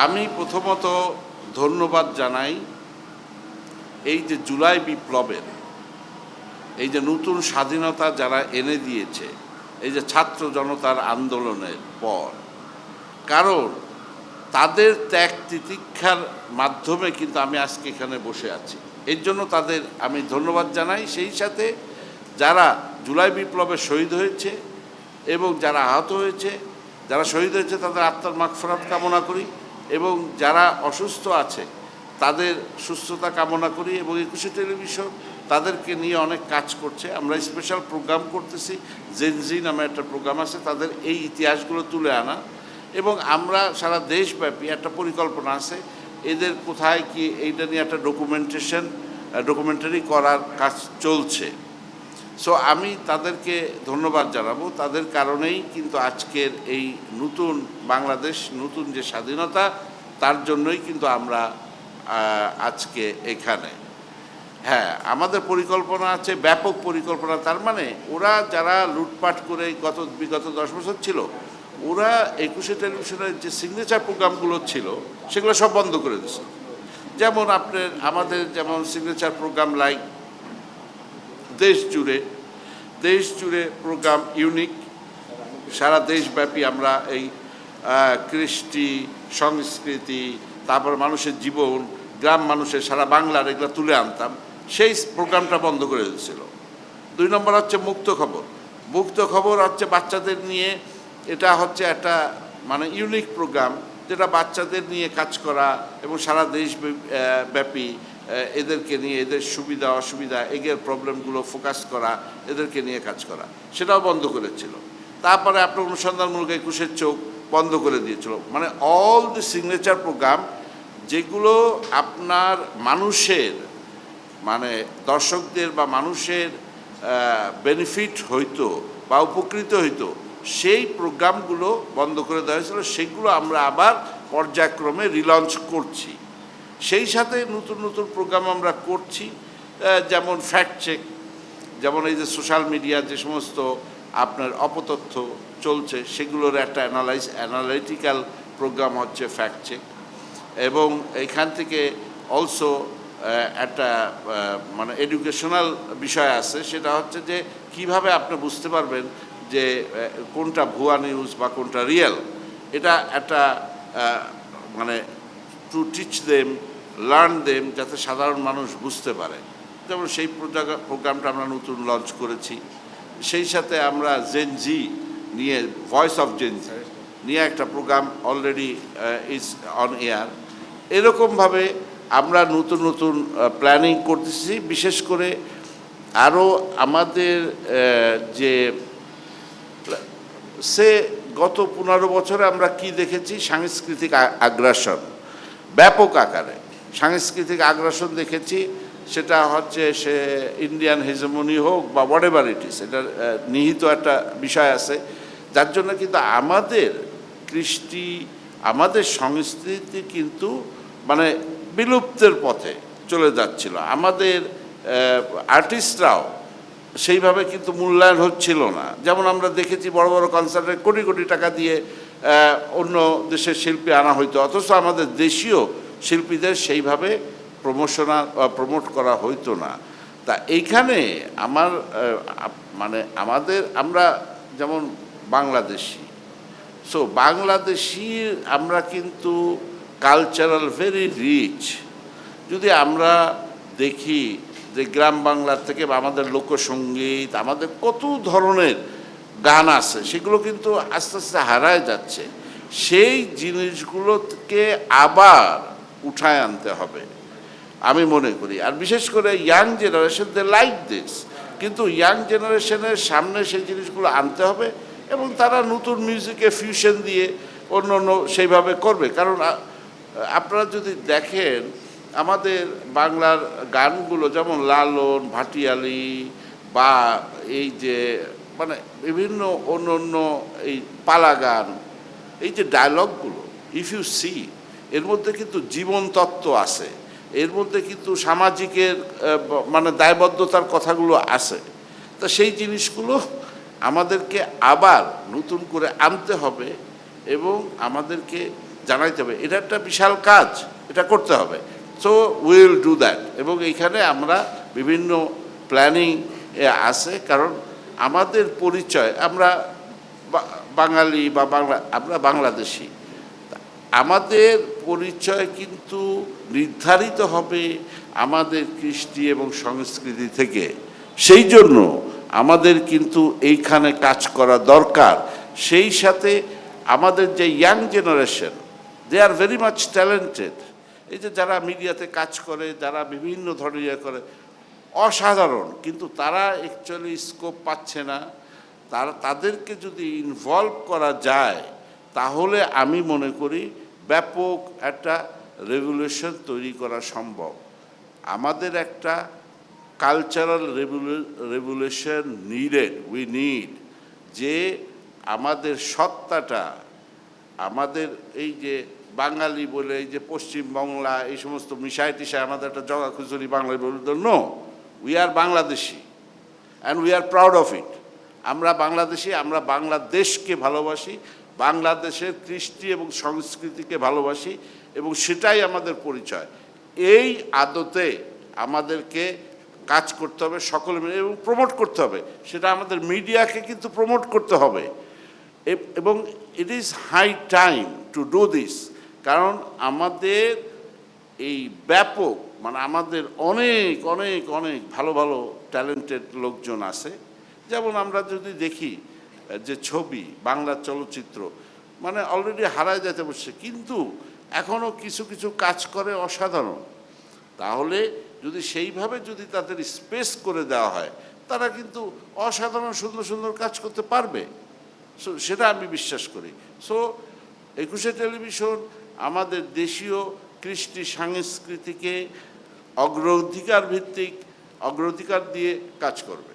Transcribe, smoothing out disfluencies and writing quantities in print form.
আমি প্রথমত ধন্যবাদ জানাই এই যে জুলাই বিপ্লবের এই যে নতুন স্বাধীনতা যারা এনে দিয়েছে, এই যে ছাত্র জনতার আন্দোলনের পর, কারণ তাদের ত্যাগ তিতিক্ষার মাধ্যমে কিন্তু আমি আজকে এখানে বসে আছি। এর জন্য তাদের আমি ধন্যবাদ জানাই। সেই সাথে যারা জুলাই বিপ্লবে শহীদ হয়েছে এবং যারা আহত হয়েছে, যারা শহীদ হয়েছে তাদের আত্মার মাগফিরাত কামনা করি, এবং যারা অসুস্থ আছে তাদের সুস্থতা কামনা করি। এবং একুশে টেলিভিশন তাদেরকে নিয়ে অনেক কাজ করছে। আমরা স্পেশাল প্রোগ্রাম করতেছি, জেনজি নামে একটা প্রোগ্রাম আছে, তাদের এই ইতিহাসগুলো তুলে আনা, এবং আমরা সারা দেশব্যাপী একটা পরিকল্পনা আছে এদের কোথায় কি এইটা নিয়ে একটা ডকুমেন্টারি করার কাজ চলছে। সো আমি তাদেরকে ধন্যবাদ জানাবো। তাদের কারণেই কিন্তু আজকের এই নতুন বাংলাদেশ, নতুন যে স্বাধীনতা, তার জন্যই কিন্তু আমরা আজকে এখানে। হ্যাঁ, আমাদের পরিকল্পনা আছে, ব্যাপক পরিকল্পনা। তার মানে ওরা যারা লুটপাট করে বিগত 10 বছর ছিল, ওরা একুশে টেলিভিশনের যে সিগনেচার প্রোগ্রামগুলো ছিল সেগুলো সব বন্ধ করে দিয়েছে। যেমন আমাদের যেমন সিগনেচার প্রোগ্রাম লাইক দেশ জুড়ে প্রোগ্রাম ইউনিক, সারা দেশব্যাপী আমরা এই কৃষ্টি, সংস্কৃতি, তারপর মানুষের জীবন, গ্রাম মানুষের, সারা বাংলার এগুলো তুলে আনতাম। সেই প্রোগ্রামটা বন্ধ করে দিয়েছিল। 2 নম্বর হচ্ছে মুক্ত খবর হচ্ছে বাচ্চাদের নিয়ে, এটা হচ্ছে একটা মানে ইউনিক প্রোগ্রাম, যেটা বাচ্চাদের নিয়ে কাজ করা এবং সারা দেশ ব্যাপী এদেরকে নিয়ে, এদের সুবিধা অসুবিধা, এগের প্রবলেমগুলো ফোকাস করা, এদেরকে নিয়ে কাজ করা, সেটাও বন্ধ করেছিল। তারপরে আপনার অনুসন্ধানমূলক 21-এর চোখ বন্ধ করে দিয়েছিল। মানে অল দি সিগনেচার প্রোগ্রাম যেগুলো আপনার মানুষের মানে দর্শকদের বা মানুষের বেনিফিট হইতো বা উপকৃত হইতো, সেই প্রোগ্রামগুলো বন্ধ করে দেওয়া হয়েছিল। সেগুলো আমরা আবার পর্যায়ক্রমে রিলঞ্চ করছি। সেই সাথে নতুন প্রোগ্রাম আমরা করছি, যেমন ফ্যাক্ট চেক, যেমন এই যে সোশ্যাল মিডিয়া যে সমস্ত আপনার অপতথ্য চলছে সেগুলোর একটা অ্যানালাইটিক্যাল প্রোগ্রাম হচ্ছে ফ্যাক্ট চেক। এবং এখান থেকে অলসো একটা মানে এডুকেশনাল বিষয় আছে, সেটা হচ্ছে যে কিভাবে আপনি বুঝতে পারবেন যে কোনটা ভুয়া নিউজ বা কোনটা রিয়েল। এটা একটা মানে to teach them, learn them, যাতে সাধারণ মানুষ বুঝতে পারে। যেমন সেই প্রোগ্রামটা আমরা নতুন লঞ্চ করেছি। সেই সাথে আমরা জেনজি নিয়ে, ভয়েস অফ জেনজি নিয়ে একটা program already is on air. এরকমভাবে আমরা নতুন প্ল্যানিং করতেছি। বিশেষ করে আরও আমাদের যে গত 15 বছরে আমরা কি দেখেছি, সাংস্কৃতিক আগ্রাসন, ব্যাপক আকারে সাংস্কৃতিক আগ্রাসন দেখেছি। সেটা হচ্ছে সে ইন্ডিয়ান হেজেমনি হোক বা হোয়াট এভার ইট ইজ, এটা নিহিত একটা বিষয় আছে, যার জন্য কিন্তু আমাদের কৃষ্টি, আমাদের সংস্কৃতি কিন্তু মানে বিলুপ্তের পথে চলে যাচ্ছিল। আমাদের আর্টিস্টরাও সেইভাবে কিন্তু মূল্যায়ন হচ্ছিল না। যেমন আমরা দেখেছি বড় কনসার্টে কোটি টাকা দিয়ে অন্য দেশের শিল্পী আনা হইতো, অথচ আমাদের দেশীয় শিল্পীদের সেইভাবে প্রমোট করা হইতো না। তা এইখানে আমার মানে আমরা যেমন বাংলাদেশি, সো বাংলাদেশি আমরা কিন্তু কালচারাল ভেরি রিচ। যদি আমরা দেখি যে গ্রাম বাংলার থেকে আমাদের লোকসঙ্গীত, আমাদের কত ধরনের গান আছে, সেগুলো কিন্তু আস্তে আস্তে হারায় যাচ্ছে। সেই জিনিসগুলোকে আবার উঠায় আনতে হবে আমি মনে করি। আর বিশেষ করে young generation they like this, কিন্তু ইয়াং জেনারেশনের সামনে সেই জিনিসগুলো আনতে হবে এবং তারা নতুন মিউজিকে ফিউশন দিয়ে অন্য সেইভাবে করবে। কারণ আপনারা যদি দেখেন আমাদের বাংলার গানগুলো, যেমন লালন, ভাটিয়ালি বা এই যে মানে বিভিন্ন অন্য এই পালা গান, এই যে ডায়লগগুলো, ইফ ইউ সি, এর মধ্যে কিন্তু জীবন তত্ত্ব আছে, এর মধ্যে কিন্তু সামাজিকের মানে দায়বদ্ধতার কথাগুলো আছে। তা সেই জিনিসগুলো আমাদেরকে আবার নতুন করে আনতে হবে এবং আমাদেরকে জানাইতে হবে। এটা একটা বিশাল কাজ, এটা করতে হবে। So will do that. এবং এইখানে আমরা বিভিন্ন প্ল্যানিং আছে, কারণ আমাদের পরিচয়, আমরা বাঙালি বা আমরা বাংলাদেশি, আমাদের পরিচয় কিন্তু নির্ধারিত হবে আমাদের কৃষ্টি এবং সংস্কৃতি থেকে। সেই জন্য আমাদের কিন্তু এইখানে কাজ করা দরকার। সেই সাথে আমাদের যে young generation, they are very much talented. এই যে যারা মিডিয়াতে কাজ করে, যারা বিভিন্ন ধরনের করে, অসাধারণ, কিন্তু তারা অ্যাকচুয়ালি স্কোপ পাচ্ছে না। তাদেরকে যদি ইনভলভ করা যায়, তাহলে আমি মনে করি ব্যাপক একটা রেভলিউশন তৈরি করা সম্ভব। আমাদের একটা cultural revolution needed, we need, যে আমাদের সত্তাটা, আমাদের এই যে বাঙালি বলে এই যে পশ্চিম বাংলা এই সমস্ত মিশাই টিশায় আমাদের একটা জগা খুচুরি বাংলা বলে, no, we are Bangladeshi and we are proud of it. আমরা বাংলাদেশি, আমরা বাংলাদেশকে ভালোবাসি, বাংলাদেশের কৃষ্টি এবং সংস্কৃতিকে ভালোবাসি, এবং সেটাই আমাদের পরিচয়। এই আদতে আমাদেরকে কাজ করতে হবে সকলে মিলে, এবং প্রমোট করতে হবে। সেটা আমাদের মিডিয়াকে কিন্তু প্রমোট করতে হবে, এবং it is high time to do this. কারণ আমাদের এই ব্যাপক, মানে আমাদের অনেক অনেক অনেক ভালো ভালো ট্যালেন্টেড লোকজন আছে। যেমন আমরা যদি দেখি যে ছবি, বাংলা চলচ্চিত্র মানে অলরেডি হারায় যেতে বসছে, কিন্তু এখনও কিছু কিছু কাজ করে অসাধারণ। তাহলে যদি সেইভাবে যদি তাদের স্পেস করে দেওয়া হয়, তারা কিন্তু অসাধারণ সুন্দর সুন্দর কাজ করতে পারবে। সো সেটা আমি বিশ্বাস করি। সো একুশে টেলিভিশন আমাদের দেশীয় কৃষ্টি সংস্কৃতিকে অগ্রাধিকার দিয়ে কাজ করবে।